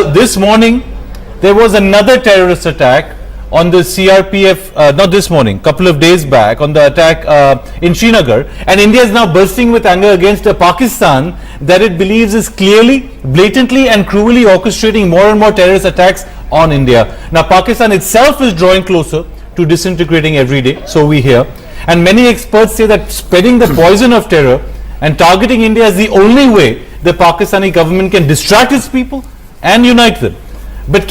This morning, there was another terrorist attack on the CRPF, not this morning, couple of days back, on the attack in Srinagar. And India is now bursting with anger against Pakistan that it believes is clearly, blatantly and cruelly orchestrating more and more terrorist attacks on India. Now, Pakistan itself is drawing closer to disintegrating every day, so we hear. And many experts say that spreading the poison of terror and targeting India is the only way the Pakistani government can distract its people and unite them. But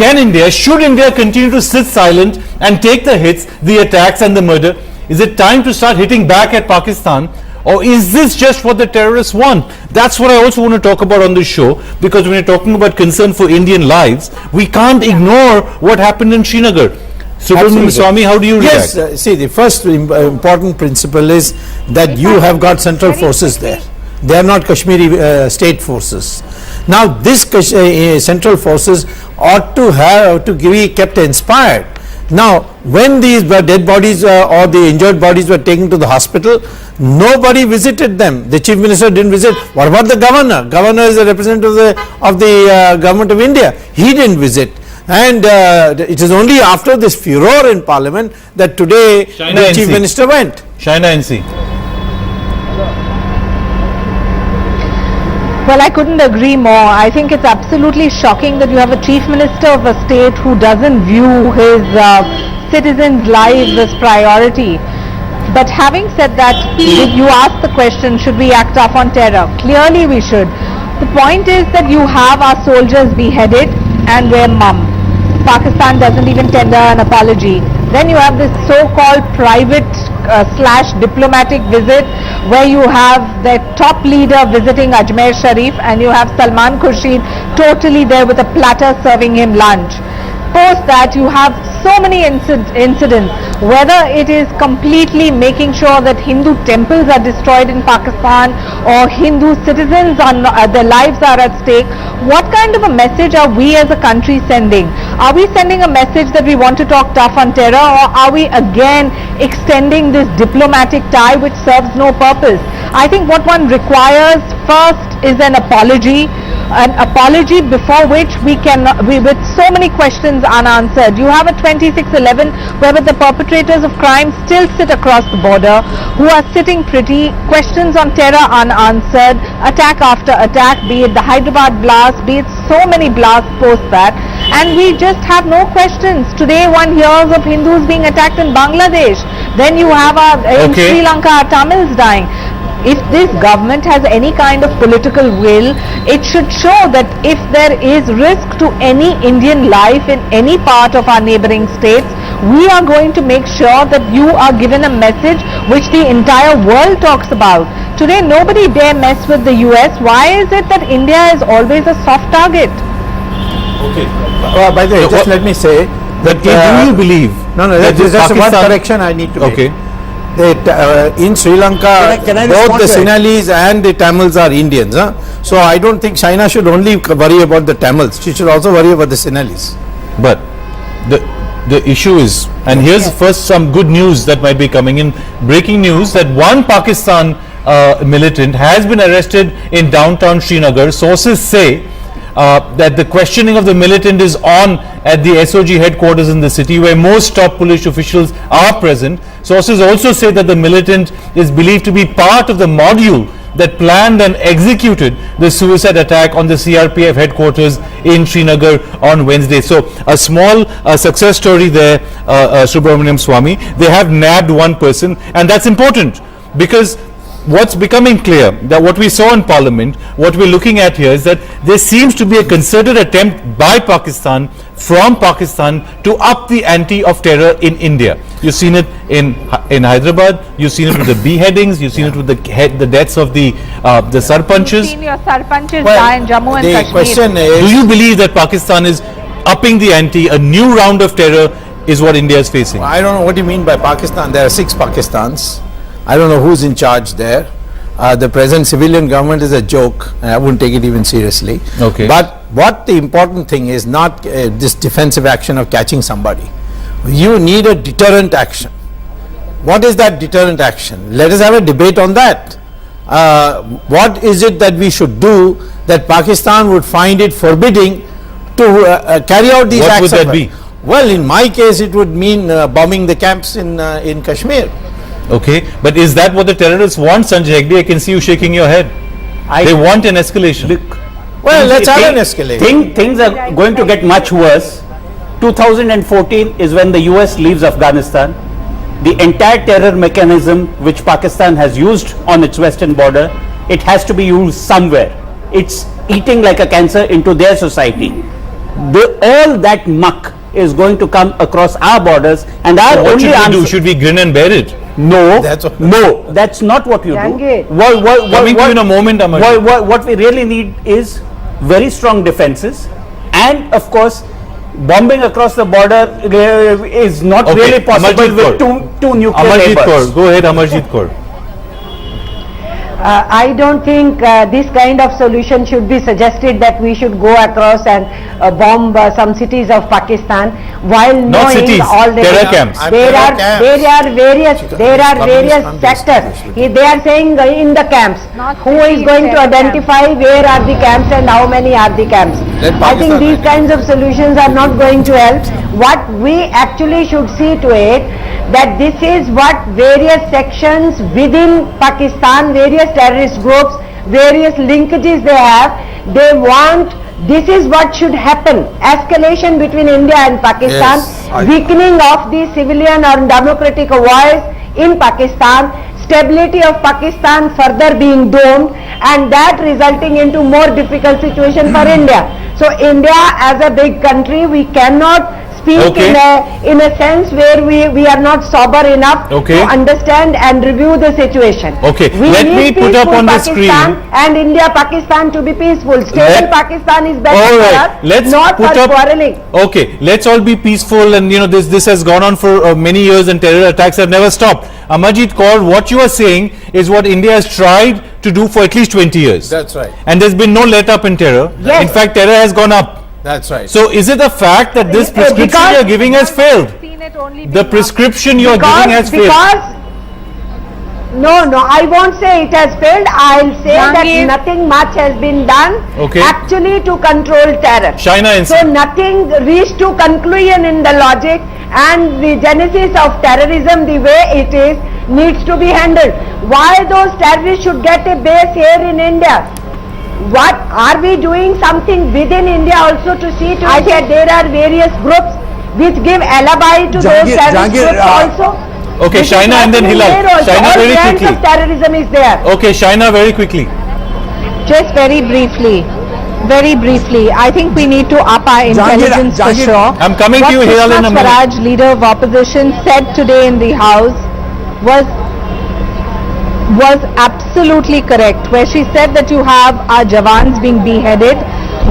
should India continue to sit silent and take the hits, the attacks and the murder? Is it time to start hitting back at Pakistan? Or is this just what the terrorists want? That's what I also want to talk about on this show, because when you're talking about concern for Indian lives, we can't ignore what happened in Srinagar. Subramanian Swamy, how do you react? Yes, see, the first important principle is that you have got central forces there. They are not Kashmiri state forces. Now, this central forces ought to be kept inspired. Now, when these dead bodies or the injured bodies were taken to the hospital, nobody visited them. The chief minister didn't visit. What about the governor? Governor is a representative of the government of India. He didn't visit. And it is only after this furor in parliament that today the chief minister went. China NC. Well, I couldn't agree more. I think it's absolutely shocking that you have a chief minister of a state who doesn't view his citizens' lives as priority. But having said that, you asked the question, should we act tough on terror? Clearly we should. The point is that you have our soldiers beheaded and we're mum. Pakistan doesn't even tender an apology. Then you have this so-called private / diplomatic visit where you have the top leader visiting Ajmer Sharif and you have Salman Khurshid totally there with a platter serving him lunch. Post that, you have so many incidents, whether it is completely making sure that Hindu temples are destroyed in Pakistan or Hindu citizens their lives are at stake. What kind of a message are we as a country sending? Are we sending a message that we want to talk tough on terror, or are we again extending this diplomatic tie which serves no purpose? I think what one requires first is an apology before which with so many questions unanswered. You have a 2611 where the perpetrators of crime still sit across the border, who are sitting pretty, questions on terror unanswered, attack after attack, be it the Hyderabad blast, be it so many blasts post that, and we just have no questions. Today one hears of Hindus being attacked in Bangladesh, then you have in Sri Lanka our Tamils dying. If this government has any kind of political will, it should show that if there is risk to any Indian life in any part of our neighboring states, we are going to make sure that you are given a message which the entire world talks about. Today nobody dare mess with the US. Why is it that India is always a soft target? Okay. By the way, just let me say that do you believe? No, that's one correction I need to make. Okay. In Sri Lanka, both the Sinhalese and the Tamils are Indians. So I don't think China should only worry about the Tamils. She should also worry about the Sinhalese. But the issue is, and here's first some good news that might be coming in. Breaking news that one Pakistan militant has been arrested in downtown Srinagar. Sources say that the questioning of the militant is on at the SOG headquarters in the city, where most top police officials are present. Sources also say that the militant is believed to be part of the module that planned and executed the suicide attack on the CRPF headquarters in Srinagar on Wednesday. So a small success story there, Subramanian Swamy. They have nabbed one person, and that's important, because what's becoming clear, that what we saw in Parliament, what we're looking at here is that there seems to be a concerted attempt by Pakistan, from Pakistan, to up the ante of terror in India. You've seen it in Hyderabad, you've seen it with the beheadings, you've seen it with the deaths of the sarpanches. You've seen your sarpanches die in Jammu and Kashmir. The question is, do you believe that Pakistan is upping the ante, a new round of terror is what India is facing? I don't know what you mean by Pakistan. There are 6 Pakistans. I don't know who's in charge there. The present civilian government is a joke, and I wouldn't take it even seriously. Okay. But what the important thing is not this defensive action of catching somebody. You need a deterrent action. What is that deterrent action? Let us have a debate on that. What is it that we should do that Pakistan would find it forbidding to carry out these What acts. would that of- be? Well, in my case, it would mean bombing the camps in Kashmir. Okay, but is that what the terrorists want, Sanjay Hegde? I can see you shaking your head. They want an escalation. Well, let's have an Thing- escalation. Things are going to get much worse. 2014 is when the US leaves Afghanistan. The entire terror mechanism which Pakistan has used on its western border, it has to be used somewhere. It's eating like a cancer into their society. All that muck is going to come across our borders, and our What only should we answer. do? Should we grin and bear it? No, That's what- no, that's not what you Jangir. do. Coming to you in a moment, Amar. What we really need is very strong defenses, and of course, bombing across the border is not Okay, really possible Amarjit with Kaur. two nuclear Amarjit Kaur, neighbors. go ahead, Amarjit Kaur. I don't think this kind of solution should be suggested, that we should go across and bomb some cities of Pakistan, while Not knowing cities, all the terror camps. there Terror are camps. there are various Communist sectors. countries. They are saying in the camps. Not Who is cities, going to terror identify where are the camps and how many are the camps? Let I think Pakistan these kinds of solutions are not going to help. What we actually should see to it, that this is what various sections within Pakistan, various terrorist groups, various linkages they have, they want, this is what should happen. Escalation between India and Pakistan, Yes, weakening of the civilian or democratic voice in Pakistan, stability of Pakistan further being domed, and that resulting into more difficult situation for India. So India as a big country, we cannot speak Okay. in a sense where we are not sober enough Okay. to understand and review the situation. Okay, We let need me put up peaceful on the Pakistan screen. and India Pakistan to be peaceful. Stable Let- Pakistan is better All for right, us, let's not put for up. quarreling. Okay, let's all be peaceful, and you know this has gone on for many years, and terror attacks have never stopped. Amarjit Kaur, what you are saying is what India has tried to do for at least 20 years. That's right. And there's been no let up in terror. Yes. In fact, terror has gone up. That's right. So is it a fact that this prescription because- you are giving has failed? Seen it only The being up. prescription you are giving has failed. No, I won't say it has failed. I'll say Jangir. that nothing much has been done Okay. actually to control terror. China So incident. nothing reached to conclusion in the logic, and the genesis of terrorism, the way it is, needs to be handled. Why those terrorists should get a base here in India? What are we doing something within India also to see to it that there are various groups which give alibi to those terrorist groups also? Okay, This is Shaina and then happening Hilal. there also. Shaina All very kinds quickly. of terrorism is there. Okay, Shaina very quickly. Just very briefly, I think we need to up our intelligence for sure. I'm coming to you, What Hilal, in a Sushma minute. Swaraj, leader of opposition, said today in the House was absolutely correct, where she said that you have our Jawans being beheaded,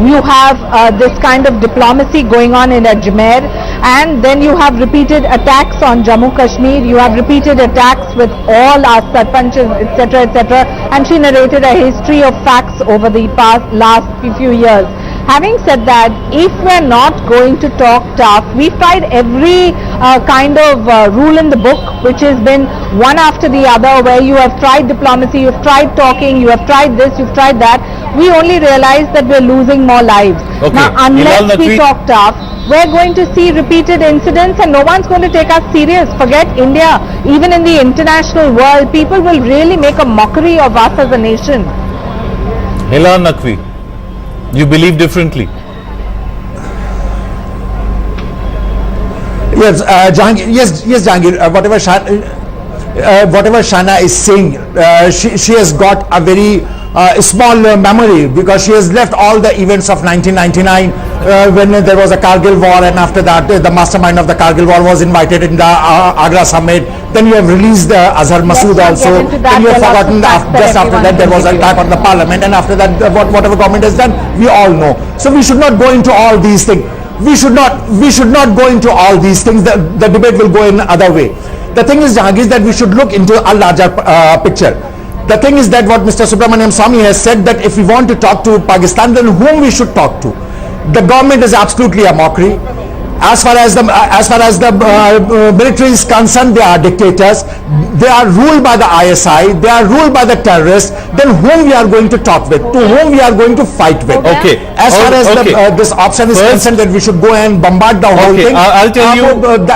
you have this kind of diplomacy going on in Ajmer, and then you have repeated attacks on Jammu Kashmir, you have repeated attacks with all our sarpanches, etc., etc., and she narrated a history of facts over the last few years. Having said that, if we're not going to talk tough, we've tried every kind of rule in the book, which has been one after the other, where you have tried diplomacy, you've tried talking, you have tried this, you've tried that. We only realize that we're losing more lives. Okay. Now, unless Hilal we Naqvi. talk tough, we're going to see repeated incidents, and no one's going to take us serious. Forget India. Even in the international world, people will really make a mockery of us as a nation. Hilal Naqvi, you believe differently. Yes, Jahangir. Yes, Jahangir. Whatever Shana is saying, she has got a very small memory, because she has left all the events of 1999 when there was a Kargil war, and after that the mastermind of the Kargil war was invited in the Agra summit. Then you have released Azhar Masood not also. get into that. Then you have There are lots forgotten of facts that just after everyone that there can was an give you. attack on the parliament, and after that whatever government has done, we all know. So we should not go into all these things. We should not go into all these things. The debate will go in other way. The thing is, Jahangir, is that we should look into a larger picture. The thing is that what Mr. Subramanian Swamy has said, that if we want to talk to Pakistan, then whom we should talk to. The government is absolutely a mockery. as far as the military is concerned, they are dictators. They are ruled by the ISI. They are ruled by the terrorists. Then whom we are going to talk with? To whom we are going to fight with? Okay. As far as this option is concerned, that we should go and bombard the whole thing. I'll tell you.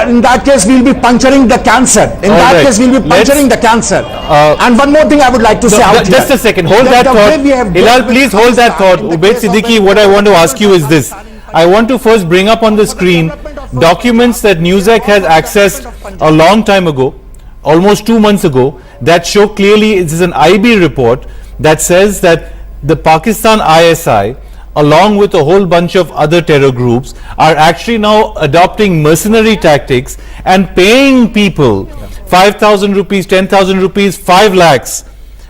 In that case, we'll be puncturing the cancer. In that case, we'll be puncturing the cancer. And one more thing I would like to say out here. Just a second. Hold that thought. Hilal, please hold that thought. Ubaid Siddiqui, what I want to ask you is this. I want to first bring up on the screen documents that NewsX has accessed a long time ago, almost 2 months ago, that show clearly it is an IB report that says that the Pakistan ISI, along with a whole bunch of other terror groups, are actually now adopting mercenary tactics and paying people 5,000 rupees, 10,000 rupees, 5 lakhs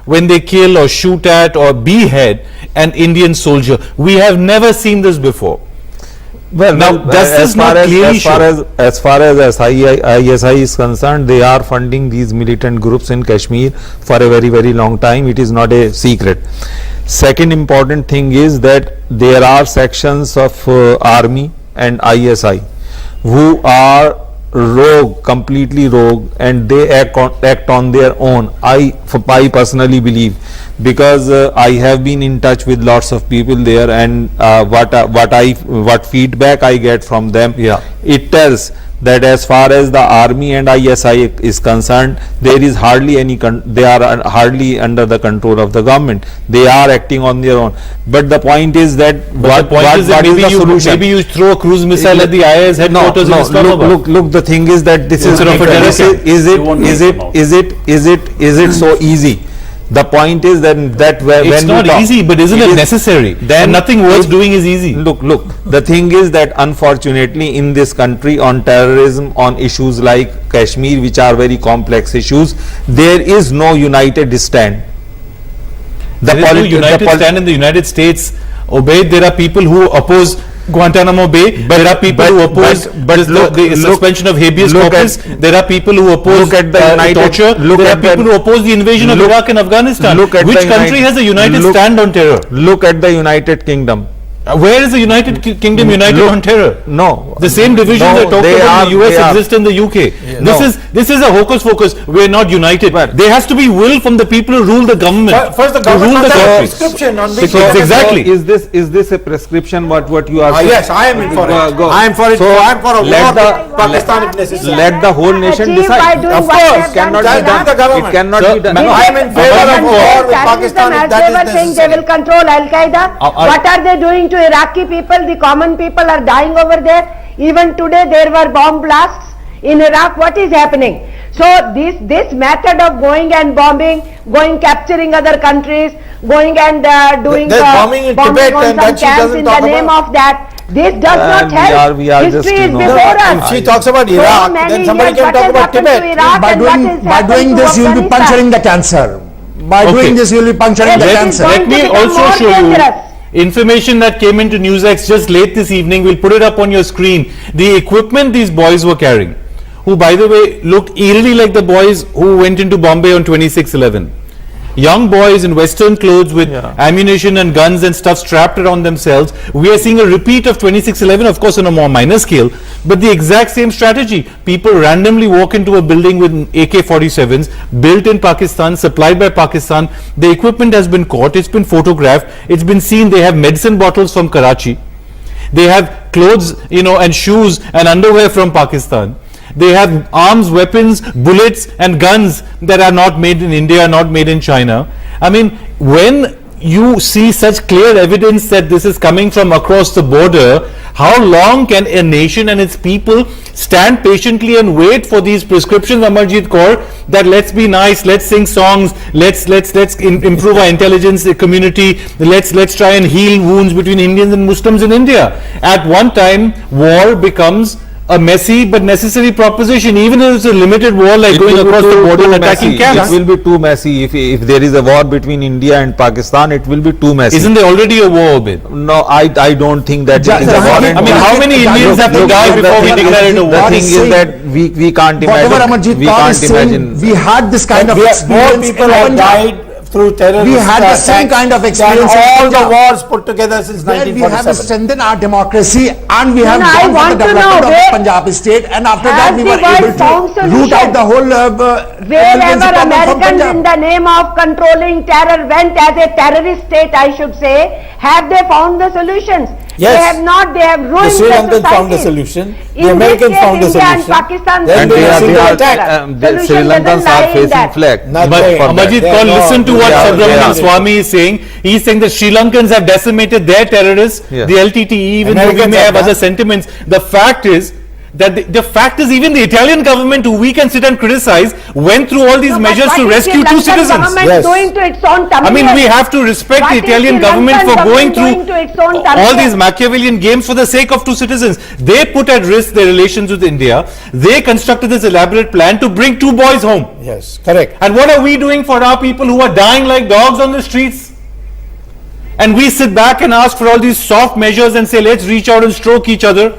when they kill or shoot at or behead an Indian soldier. We have never seen this before. Well, now, does this not clearly show? As far as ISI is concerned, they are funding these militant groups in Kashmir for a very, very long time. It is not a secret. Second important thing is that there are sections of army and ISI who are rogue, completely rogue, and they act on their own. I personally believe, because I have been in touch with lots of people there, and what feedback I get from them, it tells that as far as the army and ISI is concerned, there is hardly any they are hardly under the control of the government. They are acting on their own. But the point is that what is the solution? Maybe you throw a cruise missile at the IS headquarters in Islamabad. Look, the thing is that this is it so easy? The point is that when it's not easy, but isn't it necessary? Then nothing worth doing is easy. Look. The thing is that unfortunately in this country, on terrorism, on issues like Kashmir, which are very complex issues, there is no united stand. There is no united stand in the United States. Ubaid, there are people who oppose Guantanamo Bay, but there are people who oppose the suspension of habeas corpus. There are people who oppose torture. There are people who oppose the invasion of Iraq and Afghanistan. Which country has a united stand on terror? Look at the United Kingdom. Where is the United Kingdom united on terror? No. The same divisions that talk about the US exist in the UK. This is a hocus pocus. We are not united. There has to be will from the people who rule the government. First, the government has a prescription on which exactly. Is this a prescription? What you are saying? Yes, I am in for it. I am for it. I am for a war with Pakistan if necessary. Let the whole nation decide. Of course, it cannot be done. It cannot be done. I am in favor of war with Pakistan if that is necessary. They will control Al-Qaeda. What are they doing to Iraqi people? The common people are dying over there. Even today there were bomb blasts in Iraq. What is happening? So this method of going and bombing, capturing other countries, going and doing bombing in Tibet on and some that she camps doesn't in talk the name about. of that. This does not help. We are History just, is before us. If she talks about Iraq, then somebody can talk about Tibet. By doing this, you will be puncturing the cancer. By doing this, you will be puncturing the cancer. Let me also show you information that came into NewsX just late this evening. We'll put it up on your screen. The equipment these boys were carrying, who by the way looked eerily like the boys who went into Bombay on 26/11. Young boys in Western clothes with ammunition and guns and stuff strapped around themselves. We are seeing a repeat of 26/11, of course on a more minor scale, but the exact same strategy. People randomly walk into a building with AK-47s, built in Pakistan, supplied by Pakistan. The equipment has been caught, it's been photographed, it's been seen. They have medicine bottles from Karachi. They have clothes, and shoes and underwear from Pakistan. They have arms, weapons, bullets and guns that are not made in India, not made in China. I mean, when you see such clear evidence that this is coming from across the border, how long can a nation and its people stand patiently and wait for these prescriptions, Amarjit Kaur, that let's be nice, let's sing songs, let's improve our intelligence community, let's try and heal wounds between Indians and Muslims in India. At one time, war becomes a messy but necessary proposition, even if it's a limited war like going across the border and attacking camps. It will be too messy. If there is a war between India and Pakistan, it will be too messy. Isn't there already a war, Obed? No, I don't think that there is a war. I mean, how many Indians have to die before we declare it a war? The thing is that we can't imagine. Whatever Amarjit Kaur is saying, we had this kind of More experience. people have died through terrorist We had the same attacks kind of than experience in all the Punjab. wars put together since Where we have 1947. strengthened our democracy and we have No, I gone for want the to development know of the where- Punjab state, and after that Has we the were world able found to root out solution? the whole Wherever problem from Americans Punjab. in the name of controlling terror went as a terrorist state, I should say, have they found the solutions? Yes. They have not, they have The ruined Sri the Lankans found a societies. solution, In the this Americans case, found a India and solution. Pakistan Then failed they to are do single that. attack. The Sri Solution doesn't Lankans lie are in facing that. flag. Nothing. But for that. Amajit They are Kaur, not- listen to what they are- Subramanian they are- Swamy is saying. He's saying the Sri Lankans have decimated their terrorists, Yeah. the LTTE, even though we Americans may have have other done. sentiments. The fact is that the fact is even the Italian government, who we can sit and criticize, went through all these No, but measures what to is rescue Sri two Lankan citizens. government Yes. doing to its own tummy? I mean, we have to respect What the is Italian Sri government Lankan for going government doing to its own through tummy? all these Machiavellian games for the sake of two citizens. They put at risk their relations with India. They constructed this elaborate plan to bring two boys home. Yes, correct. And what are we doing for our people who are dying like dogs on the streets? And we sit back and ask for all these soft measures and say, let's reach out and stroke each other.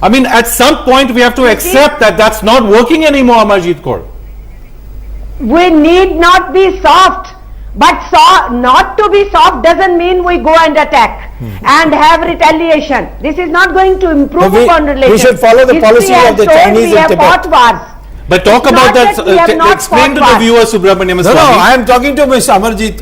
I mean, at some point we have to accept that that's not working anymore, Amarjit Kaur. We need not be soft, but not to be soft doesn't mean we go and attack and have retaliation. This is not going to improve No, we- upon we relations. should follow the History policy has of the shown Chinese we in have Tibet. fought wars. But talk It's about not that, that we have not explain to fought the wars. viewer, Subramanian No, Swamy. I am talking to Ms. Amarjit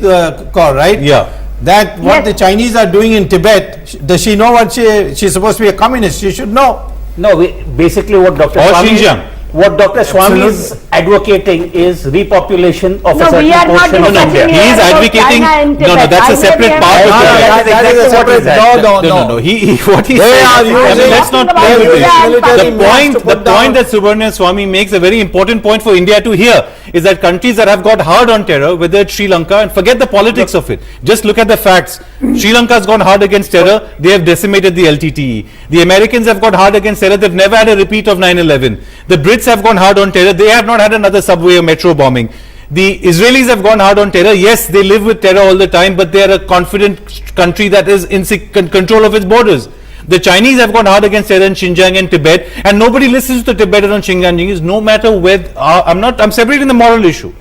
Kaur, right? Yeah. That what Yes. the Chinese are doing in Tibet, does she know what she's supposed to be a communist? She should know. No, basically what Dr. Or Swamy, Xinjiang. what Dr. Swamy is advocating is repopulation of No, a certain we are not portion of discussing India. He is about advocating, China and no, Tibet. that's a I may separate be part of having- it. that is exactly what separate. he's at. No, what he's They saying, are I mean, using- let's not Talking play about with India it. and The Pakistan. point, to the put down- point that Subramanian Swamy makes, a very important point for India to hear, is that countries that have got hard on terror, whether it's Sri Lanka, and forget the politics of it, just look at the facts. Sri Lanka has gone hard against terror, they have decimated the LTTE. The Americans have got hard against terror, they've never had a repeat of 9/11. The Brits have gone hard on terror, they have not had another subway or metro bombing. The Israelis have gone hard on terror. Yes, they live with terror all the time, but they are a confident country that is in control of its borders. The Chinese have gone hard against terror in Xinjiang and Tibet, and nobody listens to the Tibetan and Xinjiangese, no matter where. I'm separating the moral issue.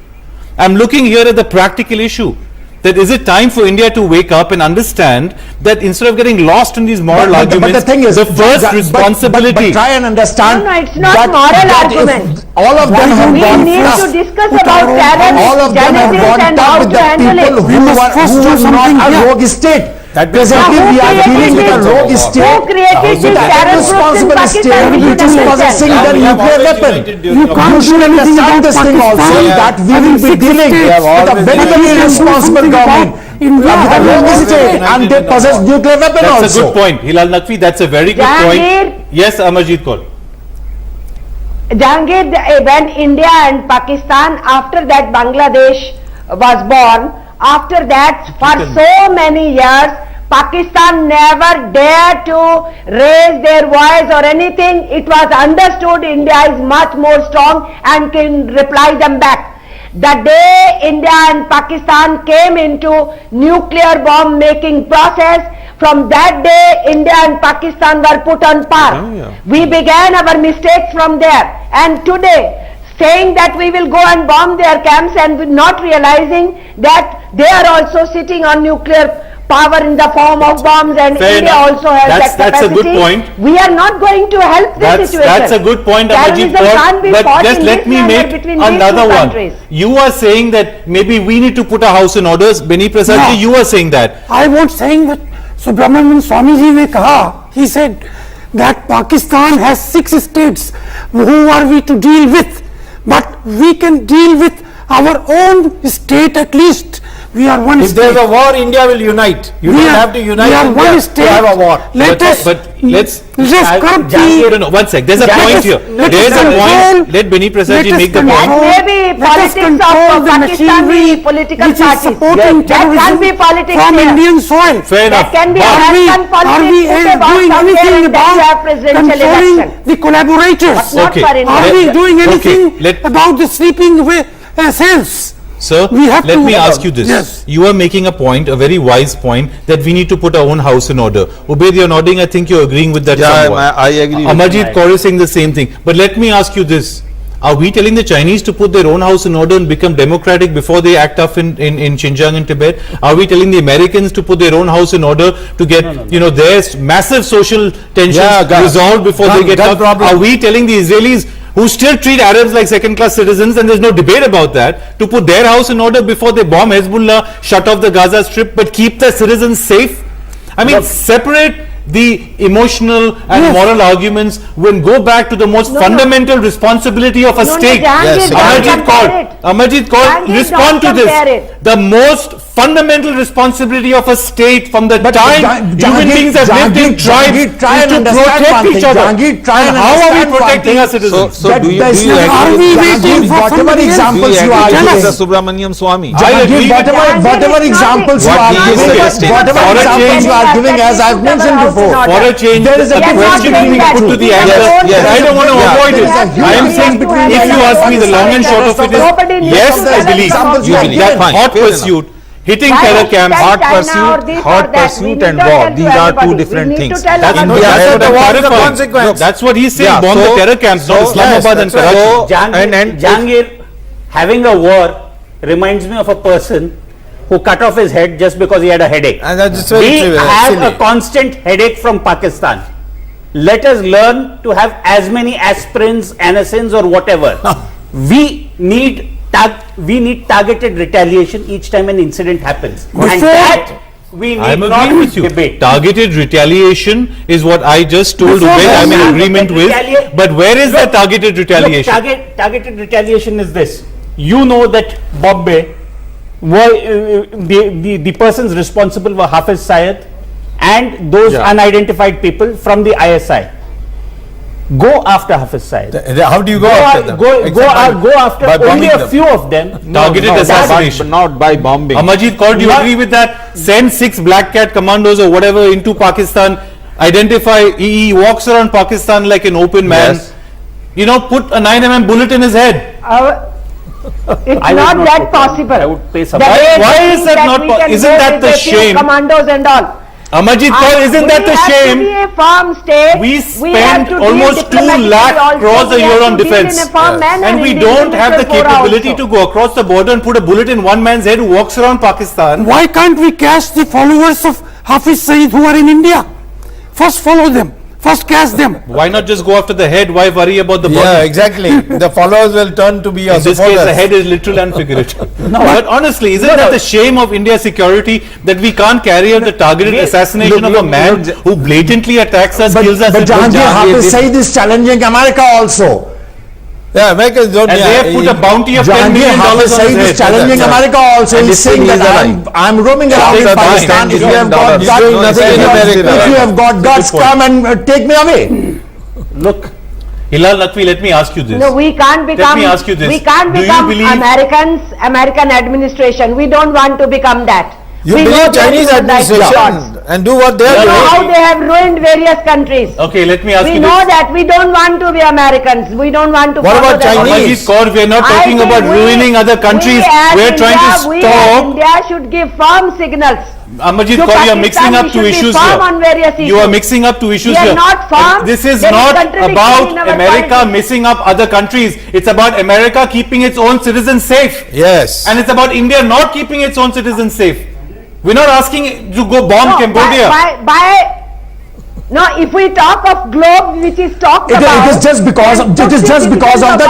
I'm looking here at the practical issue. That is it time for India to wake up and understand that instead of getting lost in these moral arguments, the thing is, the first but responsibility. try and understand. No, it's not that- moral that if argument. All of them have We gone need tough. to discuss about terror, All of them have genesis gone and tough how with to the handle people it. who were not a rogue state. Presently, Who we are created dealing with a this? rogue Who state. created With this an terror groups in irresponsible Pakistan? state We which is should possessing understand. the nuclear weapon. You should understand this thing also, that we will be dealing with a very, very irresponsible government. With a rogue state, and they possess nuclear weapon also. That's a good point. Hilal Naqvi, that's a very good Jahangir. point. Yes, Amarjit Kaur. Jahangir, when India and Pakistan, after that Bangladesh was born, after that for so many years, Pakistan never dared to raise their voice or anything. It was understood India is much more strong and can reply them back. The day India and Pakistan came into nuclear bomb making process, from that day India and Pakistan were put on par. We began our mistakes from there, and today saying that we will go and bomb their camps and not realizing that they are also sitting on nuclear power in the form of bombs, and Fair India enough. also has That's- that that's a capacity. good point. We are not going to help this situation. That's a good point, Amarjit Terrorism can't be Kaur. But fought just in let this me manner make between these another two one. countries. You are saying that maybe we need to put our house in order. Beni Prasad ji, No. you are saying that. I was saying that Subramanian Swamy ji ne kaha, he said that Pakistan has 6 states. Who are we to deal with? But we can deal with our own state at least. We are one If state. there's a war, India will unite. You We don't are- have to unite we are India one to state. have a war. Let us, But let's curb No, the, no, one sec. There's a Let point us- here. let There's us a control- point. Let Beni Prasad ji let us make the control- point. That may be let us politics control of the Pakistani machinery political which is parties. supporting That can terrorism be politics from here. Indian soil. Fair enough. That can be But- American Are politics. we Put a bomb doing somewhere anything and then you have about presidential controlling election. the collaborators? But not Okay. for India. Are we doing Okay, anything let- about the sleeping cells? Sir, We have let to- me ask you this. Yes. You are making a point, a very wise point, that we need to put our own house in order. Ubaid, you're nodding. I think you're agreeing with that Yeah, somewhat. I agree with Amarjit Kaur is saying the same thing. But let me ask you this. Are we telling the Chinese to put their own house in order and become democratic before they act tough in Xinjiang and Tibet? Are we telling the Americans to put their own house in order to get, their massive social tensions resolved before they get tough? Are we telling the Israelis, who still treat Arabs like second-class citizens, and there's no debate about that, to put their house in order before they bomb Hezbollah, shut off the Gaza Strip, but keep the citizens safe? I mean, separate the emotional and moral arguments when go back to the most fundamental responsibility of a state. Amarjit Kaur, respond to this. The most fundamental responsibility of a state from the time human beings have lived in tribes is to protect each other. How are we protecting our citizens? So do you agree whatever examples you are giving, with Subramanian Swamy? whatever examples you are giving, as I've mentioned before. For a change, There is a question being put to the angle. I don't want to avoid it. I am saying, if you ask me, the long and short of it is, yes, I believe that hot pursuit, hitting terror camps, Hot pursuit and war, these are two different things. That's what he's saying, bomb the terror camps, not Islamabad and Karachi. Jahangir, having a war reminds me of a person who cut off his head just because he had a headache. And that's very We trivial, have silly. a constant headache from Pakistan. Let us learn to have as many aspirins, anacins or whatever. We need targeted retaliation each time an incident happens. And that we need I'm not agreeing with you. debate. Targeted retaliation is what I just told, which I'm in agreement with. But where is the targeted retaliation? Look, targeted retaliation is this. You know that Bombay, the persons responsible were Hafiz Syed and those unidentified people from the ISI. Go after Hafiz Syed. How do you go after them? Go after by only bombing a them. few of them. Targeted assassination. Not by bombing. Amajit Kaur, do you agree with that? Send 6 Black Cat commandos or whatever into Pakistan, identify, he walks around Pakistan like an open man. Yes. Put a 9mm bullet in his head. It's I would not not that put that. possible. I would pay some- The way Why they is think that not we po- can isn't go that with the a few shame? Commandos and all. Amajit Kaur, isn't that the We have to shame? be a firm state. We have spend to deal almost 2 diplomatically lakh also. crores a We year have on to deal defense. in a firm manner And we in the don't have the individual fora capability also. to go across the border and put a bullet in one man's head who walks around Pakistan. Why can't we catch the followers of Hafiz Saeed who are in India? First follow them, first catch them. Why not just go after the head? Why worry about the body? Yeah, exactly. The followers will turn to be your In this case, supporters. the head is literal and figurative. But honestly, isn't that the shame of India's security, that we can't carry out the targeted assassination of a man who blatantly attacks us, kills us? But and puts Jahangir, down- Hafiz Saeed is challenging America also. Yeah, Americans don't. And they have put a bounty of $10 Jahangir, million Hafiz on Saeed his is head. challenging America also. And He's it's saying that illegal. I'm roaming around in That's Pakistan. fine. If you have got $10 guts, million. nothing in America. if you have got guts, Good point. come and take me away. Look, Hilal Naqvi, let me ask you this. No, we can't become. me ask you this. We can't Do you become believe- American administration. We don't want to become that. You we know believe their Chinese human rights records. administration and do what they are We know doing. how they have ruined various countries. Okay, let me ask We you know this. that we don't want to be Americans. We don't want to What follow about their Chinese? Amajit Kaur, we are not I talking think about ruining other countries. We are trying to we as stop. India should give firm signals. Amajit To Kaur, you are Pakistan, mixing we up should two be issues firm here. on various You are issues. mixing up two issues We are here. not firm. This is There is not contradiction about in our America politics. messing up other countries. It's about America keeping its own citizens safe. Yes. And it's about India not keeping its own citizens safe. We're not asking to go bomb No, Cambodia. No, if we talk of globe which is talked It about. is just because of the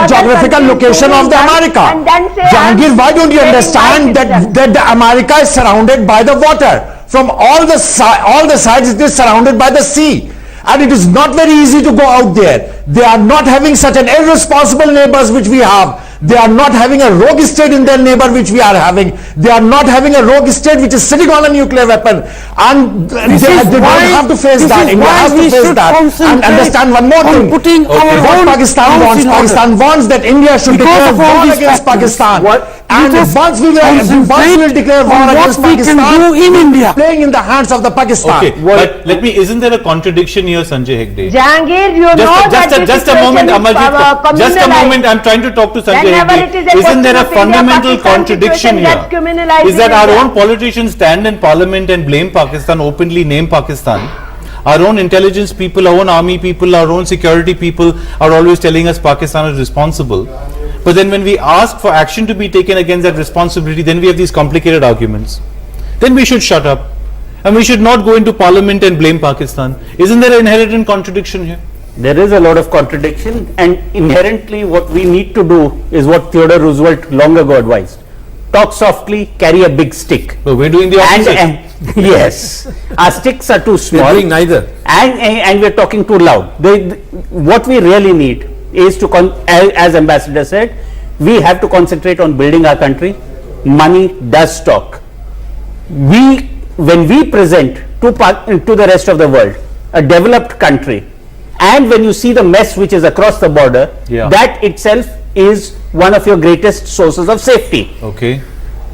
geographical location of the America. And then say, Jahangir, why don't you saying understand Pakistan. that the America is surrounded by the water? From all the sides it is surrounded by the sea. And it is not very easy to go out there. They are not having such an irresponsible neighbors which we have. They are not having a rogue state in their neighbor which we are having. They are not having a rogue state which is sitting on a nuclear weapon. And they don't have to face that. India has to face that. And understand one more thing. Putting our What own Pakistan wants, house in order. Pakistan wants that India should Because declare of all war these against factors. Pakistan. And Let us once we will declare war on against what we can Pakistan, do in India. playing in the hands of the Pakistan. Okay, but isn't there a contradiction here, Sanjay Hegde? Jahangir, you know that Just the a moment, situation is Amajit. Just a communalized. moment, I'm trying to talk to Sanjay Whenever Hegde. it is a Isn't there a question of India, fundamental Pakistan contradiction situation gets here? criminalized Is that in our India. own politicians stand in parliament and blame Pakistan, openly name Pakistan? Our own intelligence people, our own army people, our own security people are always telling us Pakistan is responsible. But then when we ask for action to be taken against that responsibility, then we have these complicated arguments. Then we should shut up. And we should not go into parliament and blame Pakistan. Isn't there an inherent contradiction here? There is a lot of contradiction, and inherently what we need to do is what Theodore Roosevelt long ago advised. Talk softly, carry a big stick. So we're doing the opposite. Yes, our sticks are too small. We're doing neither. And we're talking too loud. What we really need is to, as Ambassador said, we have to concentrate on building our country. Money does talk. When we present to the rest of the world, a developed country, and when you see the mess which is across the border, that itself is one of your greatest sources of safety. Okay.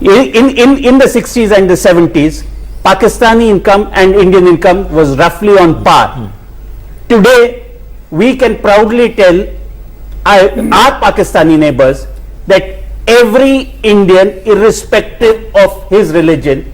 In the 60s and the 70s, Pakistani income and Indian income was roughly on par. Today, we can proudly tell our Pakistani neighbors that every Indian, irrespective of his religion,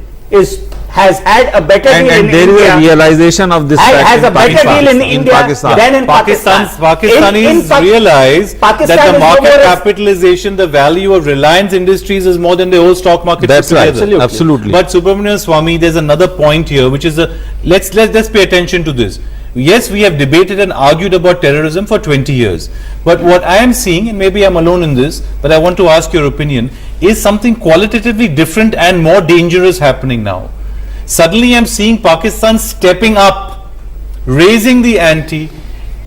has had a better deal in there India. is a realization of this fact Has in a better Pakistan, deal in India Pakistan. than in Pakistan. Pakistanis realize Pakistan that the is market more capitalization, the value of Reliance Industries is more than the whole stock market. That's put right, together. absolutely. But Subramanian Swamy, there's another point here, which is let's pay attention to this. Yes, we have debated and argued about terrorism for 20 years. But what I am seeing, and maybe I'm alone in this, but I want to ask your opinion, is something qualitatively different and more dangerous happening now. Suddenly I'm seeing Pakistan stepping up, raising the ante,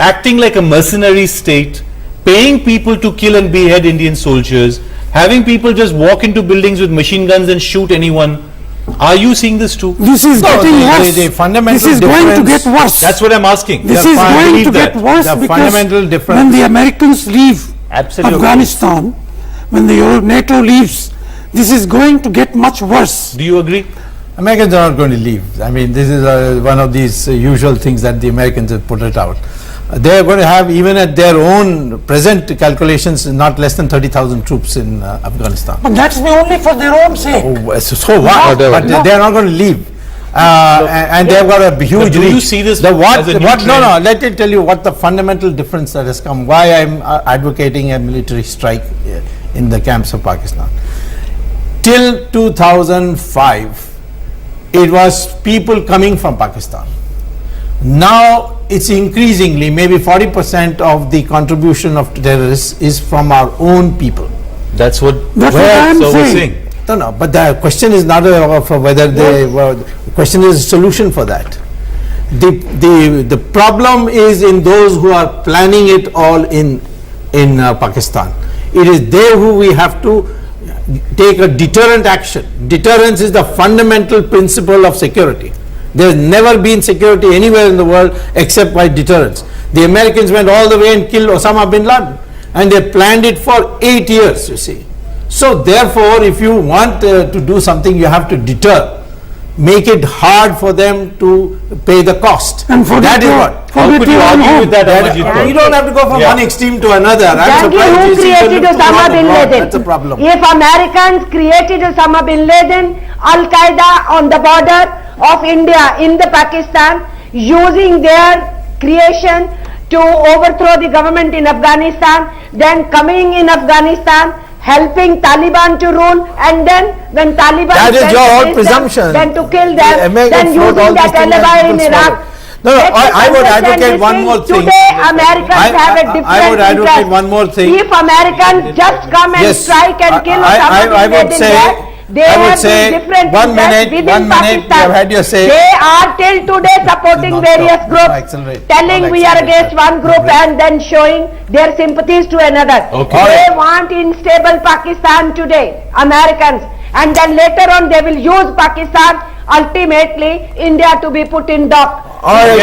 acting like a mercenary state, paying people to kill and behead Indian soldiers, having people just walk into buildings with machine guns and shoot anyone. Are you seeing this too? This is getting worse. the fundamental This is going to difference- get worse. That's what I'm asking. This the is fun- going believe to that. get worse The because fundamental difference- when the Americans leave Absolutely. Afghanistan, when the NATO leaves, this is going to get much worse. Do you agree? Americans are not going to leave. I mean, this is one of these usual things that the Americans have put it out. They are going to have, even at their own present calculations, not less than 30,000 troops in Afghanistan. But that's only for their own sake. So what? But they are not going to leave. And they have got a huge do you reach. see this The what? as a new No, trend? let me tell you what the fundamental difference that has come. Why I am advocating a military strike in the camps of Pakistan. Till 2005, it was people coming from Pakistan. Now it's increasingly, maybe 40% of the contribution of terrorists is from our own people. That's what That's what I am we're saying. saying. No, but the question is not of whether they. The question is a solution for that. The problem is in those who are planning it all in Pakistan. It is they who we have to take a deterrent action. Deterrence is the fundamental principle of security. There has never been security anywhere in the world except by deterrence. The Americans went all the way and killed Osama bin Laden, and they planned it for 8 years, you see. So therefore, if you want to do something, you have to deter. Make it hard for them to pay the cost. And for that the is poor- what. for How the could you poor argue home. with that, Amarjit Kaur? You don't have to go from one extreme to another. I'm Jangi, surprised who you see created people Osama from bin abroad. Laden? That's the problem. If Americans created Osama bin Laden, Al-Qaeda on the border of India in the Pakistan, using their creation to overthrow the government in Afghanistan, then coming in Afghanistan, helping Taliban to rule, and then when Taliban That is sent your own against them, presumption. then to kill The them, American then float all using these that things and alibi in people Iraq. swallow. No, I would advocate one more thing. Today Americans have a different I would advocate interest. one more thing. If Americans just come and Yes, strike and kill I Osama would bin Laden say- there, they I would have say these different one interests minute, within 1 minute, Pakistan. you have had your say. They are till today supporting not various stop, groups, not accelerate, telling not we are accelerate against that. one group and then showing their sympathies to another. Okay. They want unstable Pakistan today, Americans, and then later on they will use Pakistan, ultimately India to be put in dock. I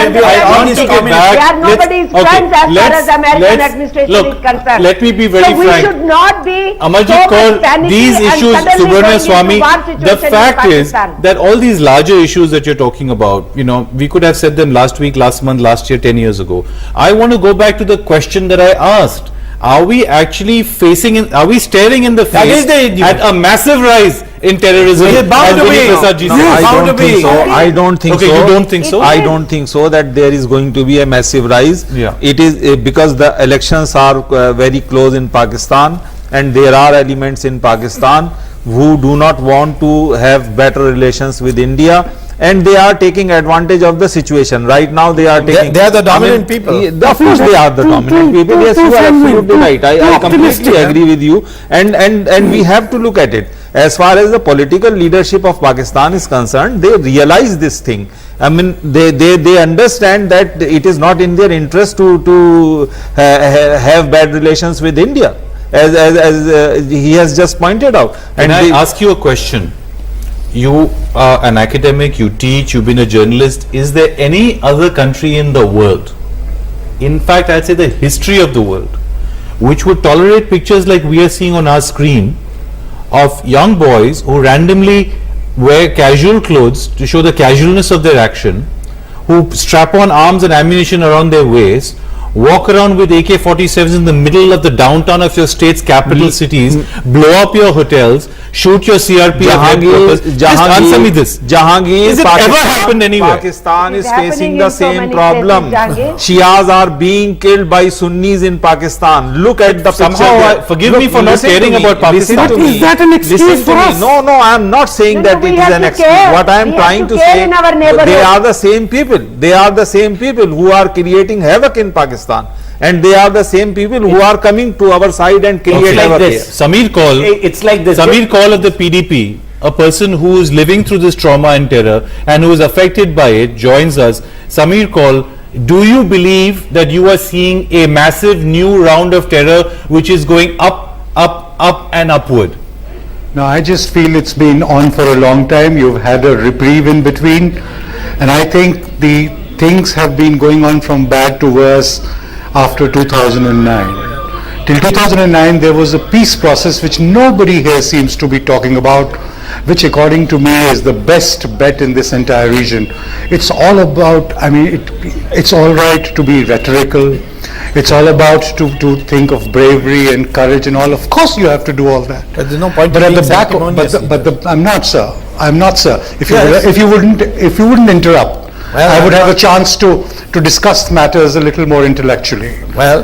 want to get They back. are nobody's friends as far as American administration is concerned. Let me be very So we frank. should not be Amarjit so much Kaur, panicky these and issues, suddenly Subramanian going into Swamy, war the situation in fact is Pakistan. that all these larger issues that you're talking about, we could have said them last week, last month, last year, 10 years ago. I want to go back to the question that I asked. Are we actually are we staring in the That face is the- at a massive rise in terrorism. It is bound as to Vinny be. Prasad ji No, said. I I bound don't to think be. so. I don't think Okay, so. you don't think so? I don't think so that there is going to be a massive rise. Yeah. It is because the elections are very close in Pakistan, and there are elements in Pakistan who do not want to have better relations with India, and they are taking advantage of the situation. Right now they are taking. They are the dominant people. Of course they are the dominant people. Yes, you are absolutely right. I completely agree with you, and we have to look at it. As far as the political leadership of Pakistan is concerned, they realize this thing. I mean, they understand that it is not in their interest to have bad relations with India, as he has just pointed out. Can I ask you a question? You are an academic, you teach, you've been a journalist. Is there any other country in the world, in fact I'd say the history of the world, which would tolerate pictures like we are seeing on our screen of young boys who randomly wear casual clothes to show the casualness of their action, who strap on arms and ammunition around their waist, walk around with AK-47s in the middle of the downtown of your state's capital cities, blow up your hotels, shoot your CRP headquarters? Just answer me this. Jahangir, Has it ever happened anywhere? Pakistan is It is happening facing in the so same many problem. places, Jahangir. Shias are being killed by Sunnis in Pakistan. Look at the Somehow, picture. forgive me for not listen to caring me, about listen Pakistan. to Is me. that an excuse Listen to for me. us? No, I am not saying No, that no, it we is have an to excuse. care. What I am We trying have to to care say, in our they neighborhood. are the same people. They are the same people who are creating havoc in Pakistan, and they are the same people who are coming to our side and create Okay, like havoc this. here. Samir Kaul, It's like this. Samir Kaul of the PDP, a person who is living through this trauma and terror and who is affected by it, joins us. Samir Kaul, do you believe that you are seeing a massive new round of terror which is going up, up, up and upward? No, I just feel it's been on for a long time. You've had a reprieve in between, and I think the things have been going on from bad to worse after 2009. Till 2009, there was a peace process which nobody here seems to be talking about, which according to me is the best bet in this entire region. It's all about, I mean, it's all right to be rhetorical. It's all about to think of bravery and courage and all. Of course you have to do all that. But there's no point But in at the being back, sanctimonious I'm not, sir. I'm not, sir. If you Yes. if you wouldn't interrupt, Well, I would I'm have a not- chance to discuss matters a little more intellectually. Well,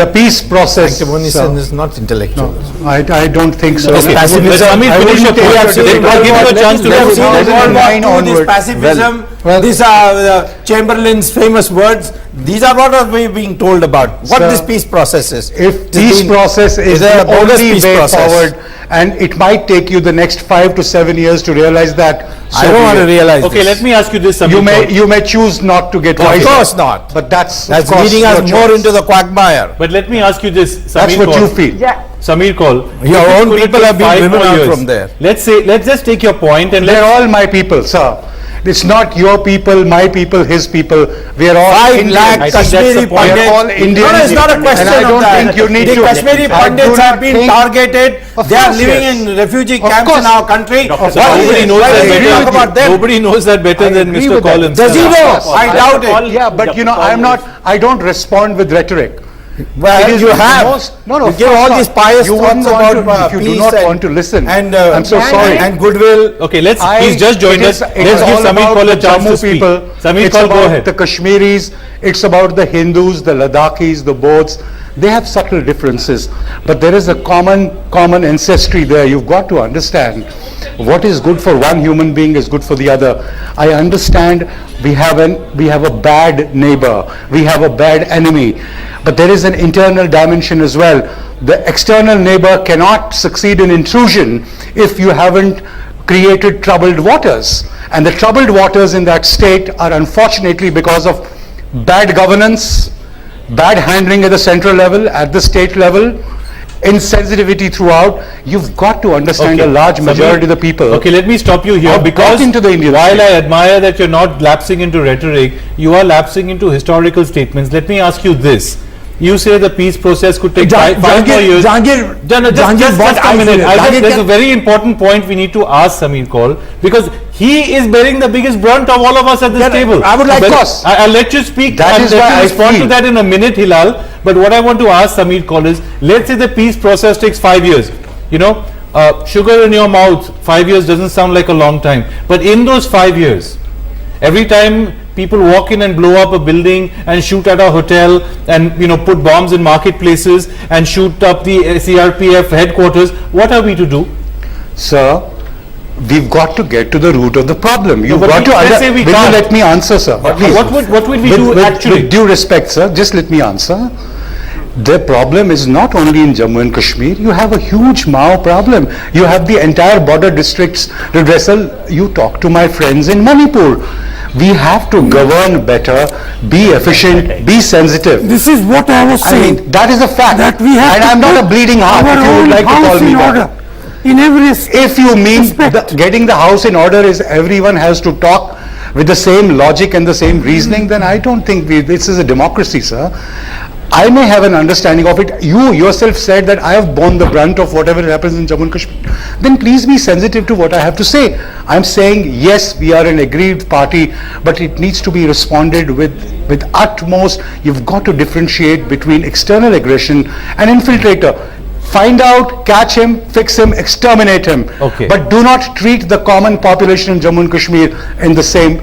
The peace process. sanctimonious sir, is not intellectual. I don't think so. Okay, I wouldn't- let Samir I finish wouldn't your take point. that to Then the- I'll give you a chance to We have seen in World War 2009 II this onward. pacifism, Well- these are Chamberlain's famous words. These are what we are being told about. What Sir, this peace process is. If It has peace been- process is a the bogus only peace way process. forward, and it might take you the next 5 to 7 years to realize that. I don't want to realize Okay, this. let me ask you this, Samir Kaul. You may choose not to get Of wiser. course not. But that's of That's course leading your us more choice. into the quagmire. But let me ask you this, Samir That's what Kaul. you feel. Ja- Samir Kaul. Your if it's own going to people take have been 5 driven more out years, from there. Let's just take your point and They're let's all my people, sir. It's not your people, my people, his people. We are all 5 Indians. lakh I think that's Kashmiri the point. We are all Pandits. Indians. No, no, it's not a question And I of don't that. think you need the to. Kashmiri I do Pandits not have been think- targeted. Of They are course, living yes. in refugee Of camps in course. our country. What nobody is it? knows Why that do you talk better. about them? Nobody knows that better than agree Mr. with that. Kaul himself. Does he know? I doubt it. Yeah, but you know, I don't respond with rhetoric. Well, It is you the have. most- no, You of give course all not. these pious You wouldn't thoughts want about to- if you do peace not and- want to listen. And I'm so sorry. And goodwill. Okay, he's I- just joined it us. is- it Let's is give all Samir about Kaul a the chance to Jammu speak. people. Samir It's Kaul, go about ahead. the Kashmiris, it's about the Hindus, the Ladakhis, the Bods. They have subtle differences, but there is a common ancestry there. You've got to understand what is good for one human being is good for the other. I understand we have a bad neighbor, we have a bad enemy, but there is an internal dimension as well. The external neighbor cannot succeed in intrusion if you haven't created troubled waters. And the troubled waters in that state are unfortunately because of bad governance, bad handling at the central level, at the state level, insensitivity throughout. You've got to understand a large Samir, majority of the people. Okay, let me stop you here are because bought into the Indian while state. I admire that you're not lapsing into rhetoric, you are lapsing into historical statements. Let me ask you this. You say the peace process could take five more years. Jahangir, No, no, just what a I minute. feel- I just, Jahangir there's can- a very important point we need to ask Samir Kaul because he is bearing the biggest brunt of all of us at this table. I would like- But Of course. I'll let you speak. That I'll is let why you I respond to feel- that in a minute, Hilal. But what I want to ask Samir Kaul is, let's say the peace process takes 5 years. You know, sugar in your mouth, 5 years doesn't sound like a long time. But in those 5 years, every time people walk in and blow up a building and shoot at a hotel and put bombs in marketplaces and shoot up the CRPF headquarters, what are we to do? Sir, we've got to get to the root of the problem. You've but got to let's say we will you can't. let me answer, sir? Please. What would we do actually? With due respect, sir, just let me answer. The problem is not only in Jammu and Kashmir. You have a huge Mao problem. You have the entire border districts redressal. You talk to my friends in Manipur. We have to govern better, be efficient, be sensitive. This is what I was I saying. mean, that is a fact. That we have and to I'm not put a bleeding heart, our if you would own like to call house me in that. order. In every If you mean respect. getting the house in order is everyone has to talk with the same logic and the same reasoning, then I don't think this is a democracy, sir. I may have an understanding of it. You yourself said that I have borne the brunt of whatever happens in Jammu and Kashmir. Then please be sensitive to what I have to say. I'm saying, yes, we are an aggrieved party, but it needs to be responded with utmost. You've got to differentiate between external aggression and infiltrator. Find out, catch him, fix him, exterminate him. Okay. But do not treat the common population in Jammu and Kashmir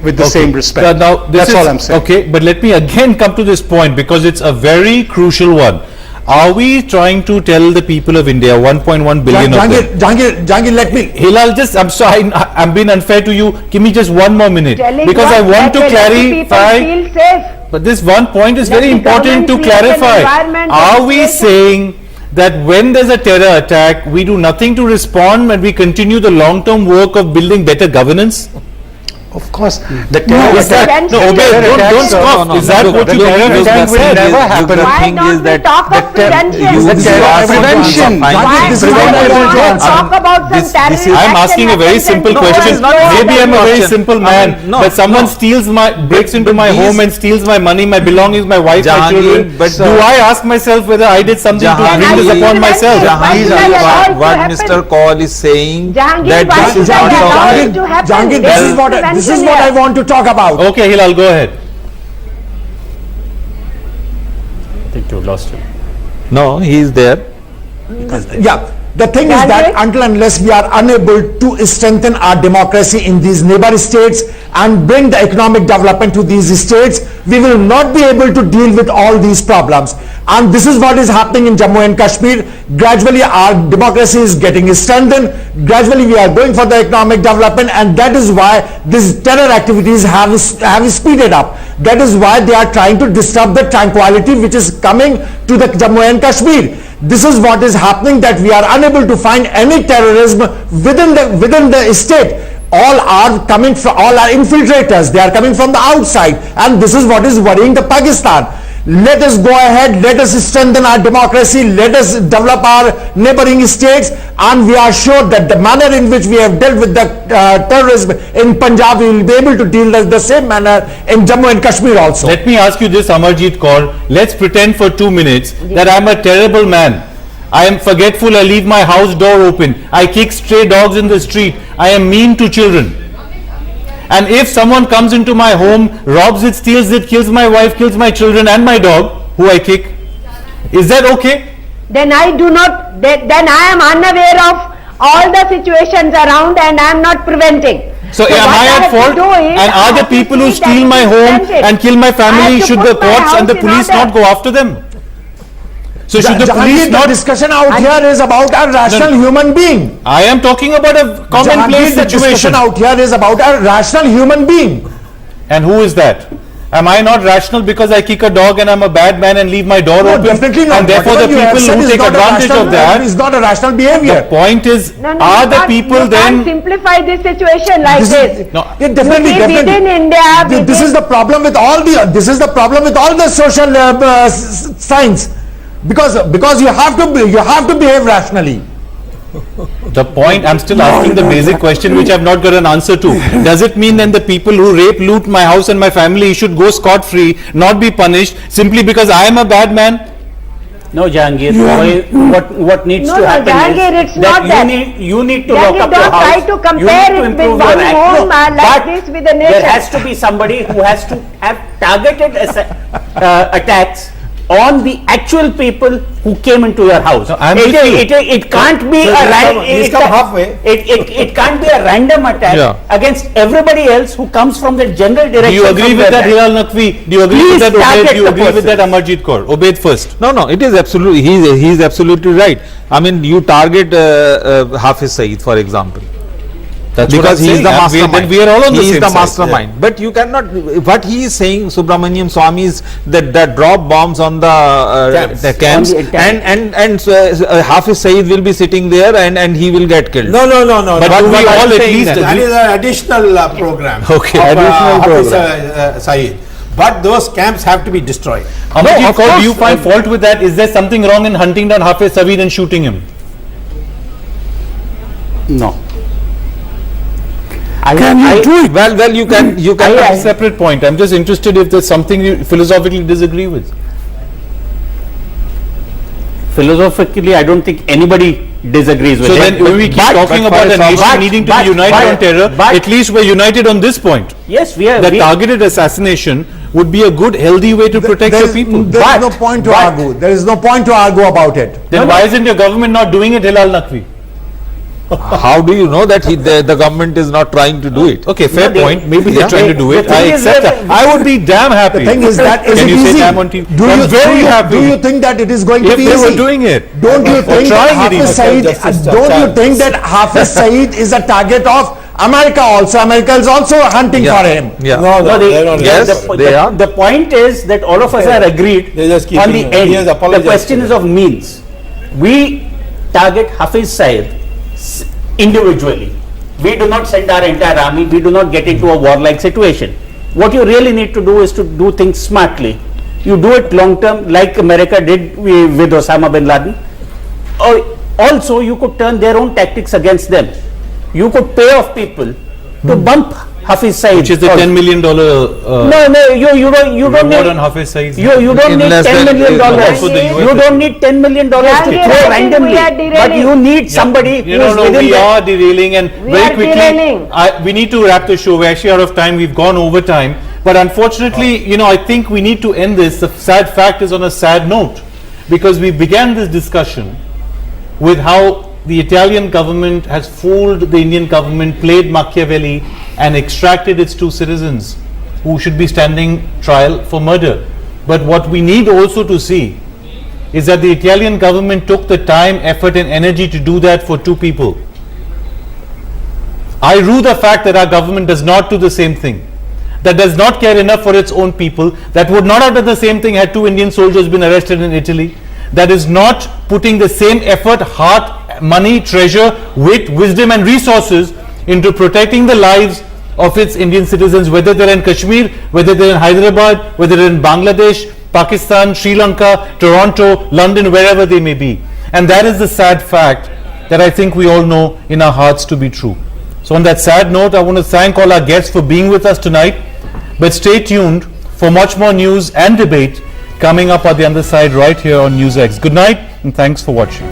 with the same respect. Now, That's all I'm saying. Okay, but let me again come to this point because it's a very crucial one. Are we trying to tell the people of India, 1.1 billion of them? Jahangir, let me. Hilal, I'm sorry, I'm being unfair to you. Give me just one more minute Telling because I what want to that will help people clarify. feel safe. But this one point is Let very the important to government create an clarify. environment that Are is we safe. saying that when there's a terror attack, we do nothing to respond and we continue the long-term work of building better governance? Of course, the terror Is that, attack. no, Obey, don't scoff. Is that what you terror think? attack will never happen. Why don't we talk of prevention? The terror prevention. Why This is don't what I we want to answer. talk about some terrorist I'm asking a very action simple and question. go and Maybe blow I'm a up very question. simple man, No, but someone no. breaks into my these- home and steals my money, my belongings, my wife, my Jahangir, children. but Do I ask myself whether I did something to Jahangir, bring this upon myself? Why Jahangir, should I allow it to what happen? Mr. Kaul is saying Jahangir, that why this is should I not allow something. it to happen? Jahangir, There this is what prevention I here. want to talk about. Okay, Hilal, go ahead. I think you lost him. No, he is there. Yeah, the thing is that until unless we are unable to strengthen our democracy in these neighbor states and bring the economic development to these states, we will not be able to deal with all these problems. And this is what is happening in Jammu and Kashmir. Gradually our democracy is getting strengthened. Gradually we are going for the economic development, and that is why these terror activities have speeded up. That is why they are trying to disturb the tranquility which is coming to the Jammu and Kashmir. This is what is happening, that we are unable to find any terrorism within the state. All are infiltrators. They are coming from the outside, and this is what is worrying the Pakistan. Let us go ahead, let us strengthen our democracy, let us develop our neighboring states, and we are sure that the manner in which we have dealt with the terrorism in Punjab, we will be able to deal with the same manner in Jammu and Kashmir also. Let me ask you this, Amarjeet Kaur. Let's pretend for 2 minutes that I'm a terrible man. I am forgetful, I leave my house door open. I kick stray dogs in the street. I am mean to children. And if someone comes into my home, robs it, steals it, kills my wife, kills my children and my dog, who I kick, is that okay? Then I do not, then I am unaware of all the situations around and I am not preventing. So am what I at have to fault? do is And I are the have to people who see that steal it my is home prevented. and kill my I family, have to should the put my courts and the house in police order. not go after them? So should the Jahangir, police the not? discussion out here is about a rational human being. I am talking about a commonplace Jahangir, the situation. discussion out here is about a rational human being. And who is that? Am I not rational because I kick a dog and I'm a bad man and leave my door No, open? definitely not. And therefore the Whatever you have people said who is take not a advantage rational- of that. is not a rational behavior. The point is, No, no, are you the can't- people you can't then? simplify this situation like this. No. Yeah, definitely, You see, definitely. within India, This is the problem with all the social signs, because you have to behave rationally. The point, I'm still asking the basic question which I've not got an answer to. Does it mean then the people who rape, loot my house and my family should go scot-free, not be punished simply because I am a bad man? No, Jahangir, what needs No, to no, happen Jahangir, is it's not that. you need to Jahangir, lock up your don't house. try to You compare need to it with improve one your act. home like But this with the nation. there has to be somebody who has to have targeted attacks on the actual people who came into your house. I'm with you. It can't be So a he's come halfway. It can't be a random attack Yeah. against everybody else who comes from the general direction. Do you agree from with their that, back. Hilal Naqvi? Do you agree Please with that, target Ubaid? Do you the agree with that, person. Amarjit Kaur? Ubaid first. No, no, it is absolutely, he is absolutely right. I mean, you target Hafiz Saeed, for example. That's what Because I'm he is saying. the And mastermind. we are all on the He is same the side. mastermind. But you cannot, what he is saying, Subramanian Swamy, is that drop bombs on the camps, On the attack. and Hafiz Saeed will be sitting there and he will get killed. No, no, no, no. But no, do we no, all I'm at saying least that agree- is an additional program. Okay. Of, Additional Hafiz Saeed. But those camps have to be destroyed. Amarjit of Kaur, do you course, find fault with that? Is there something wrong in hunting down Hafiz Saeed and shooting him? No. Can you do it? Well, you can. That's a separate point. I'm just interested if there's something you philosophically disagree with. Philosophically, I don't think anybody disagrees with So it. then when we keep talking but about for a nation but- needing to but- be united but- on terror, but- at least we're united on this point. Yes, we are. That we- targeted assassination would be a good, healthy way to protect There your is- people. There is But- no point to but- argue. There is no point to argue about it. Then why isn't your government not doing it, Hilal Naqvi? How do you know that the government is not trying to do it? Okay, fair No, they- point. Maybe they're Yeah. trying to do The it. thing I is accept that- that. I would be damn happy. The thing is that, is Can it you say easy? damn on TV? Do I'm you very think- happy. Do you think that it is going to If be they easy? were doing it. Don't you think that trying it Hafiz even. Saeed, Justice don't you Chance. think that Hafiz Saeed is a target of America also? America is also hunting Yeah. for him. Yeah. No, No, they're not. Yes, they are. The point is that all of us are agreed They just keep on the him- end. he has The apologized question to is of means. We target Hafiz Saeed individually. We do not send our entire army. We do not get into a warlike situation. What you really need to do is to do things smartly. You do it long term, like America did with Osama bin Laden. Or also, you could turn their own tactics against them. You could pay off people to bump Hafiz Saeed. Which is the $10 million No, you don't reward need. on Hafiz Saeed. You don't In need less $10 than- million. Also the US. You don't need $10 million to Jahangir, throw I think randomly. we are But derailing. you need somebody You who is know, within we the- are derailing, and We very are quickly, derailing. we need to wrap the show. We're actually out of time. We've gone over time. But unfortunately, you know, I think we need to end this. The sad fact is on a sad note, because we began this discussion with how the Italian government has fooled the Indian government, played Machiavelli, and extracted its 2 citizens who should be standing trial for murder. But what we need also to see is that the Italian government took the time, effort and energy to do that for 2 people. I rue the fact that our government does not do the same thing, that does not care enough for its own people, that would not have done the same thing had 2 Indian soldiers been arrested in Italy, that is not putting the same effort, heart, money, treasure, wit, wisdom and resources into protecting the lives of its Indian citizens, whether they're in Kashmir, whether they're in Hyderabad, whether they're in Bangladesh, Pakistan, Sri Lanka, Toronto, London, wherever they may be. And that is the sad fact that I think we all know in our hearts to be true. So on that sad note, I want to thank all our guests for being with us tonight. But stay tuned for much more news and debate coming up on the other side right here on NewsX. Good night and thanks for watching.